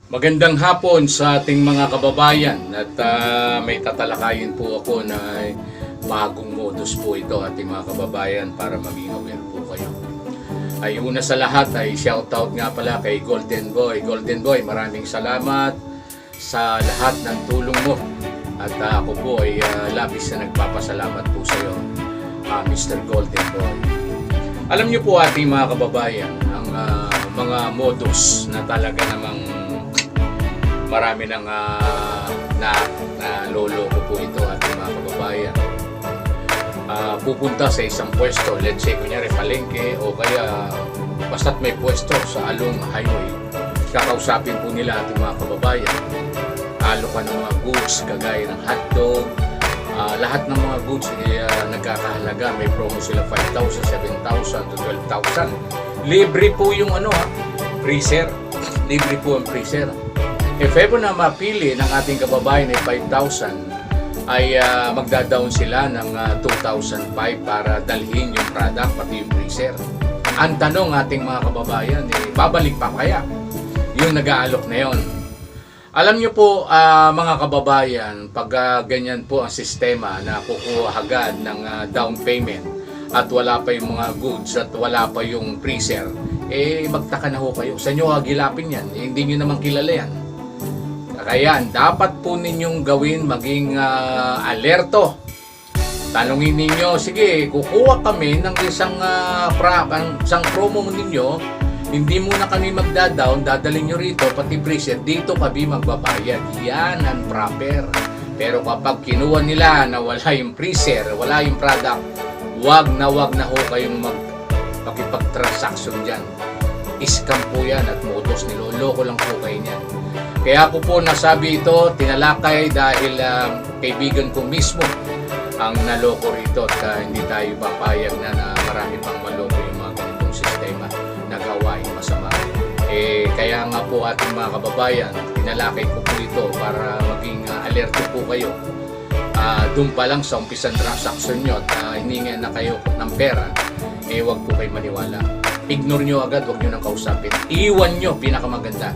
Magandang hapon sa ating mga kababayan at may tatalakayin po ako na bagong modus po ito ating mga kababayan para maging aware po kayo. Ay una sa lahat ay shoutout nga pala kay Golden Boy. Golden Boy, maraming salamat sa lahat ng tulong mo at ako po ay labis na nagpapasalamat po sa iyo, Mr. Golden Boy. Alam niyo po ating mga kababayan ang mga modus na talaga namang marami nang naloloko po ito ating mga kababayan. Pupunta sa isang pwesto, let's say kunyari palengke o kaya basta't may pwesto sa Along Highway, kakausapin po nila ating mga kababayan. Alokan ng mga goods kagaya ng hotdog, lahat ng mga goods nagkakahalaga, may promo sila 5,000, 7,000 to 12,000. Libre po yung freezer, libre po ang freezer. If ever na mapili ng ating kababayan ay 5,000, ay magda-down sila ng 2,500 para dalhin yung product, pati yung freezer. Ang tanong ating mga kababayan, babalik pa kaya yung nag-aalok na yon? Alam nyo po mga kababayan, pag ganyan po ang sistema na kukuha agad ng down payment at wala pa yung mga goods at wala pa yung freezer, magtaka na ho kayo. Sa inyo hagilapin yan, hindi nyo naman kilala yan. Kaya dapat po ninyong gawin maging alerto. Tanungin ninyo, sige, kukuha kami ng isang promo ninyo, hindi muna kami magda-down, dadalhin nyo rito, pati freezer, dito kami magbabayad. Yan ang proper. Pero kapag kinuha nila na wala yung freezer, wala yung product, wag na ho kayong makipag-transaction dyan. Scam po yan at modus, niloloko lang po kayo niyan. Kaya po nasabi ito, tinalakay dahil kaibigan ko mismo ang naloko rito at hindi tayo papayag na marami pang maloko yung mga ganitong sistema na gawain masama. Kaya nga po ating mga kababayan, tinalakay ko po ito para maging alerto po kayo. Doon pa lang sa umpisang transaction nyo at hiningan na kayo ng pera, wag po kayo maniwala. Ignore nyo agad, wag nyo nang kausapin. Iwan nyo, pinakamaganda.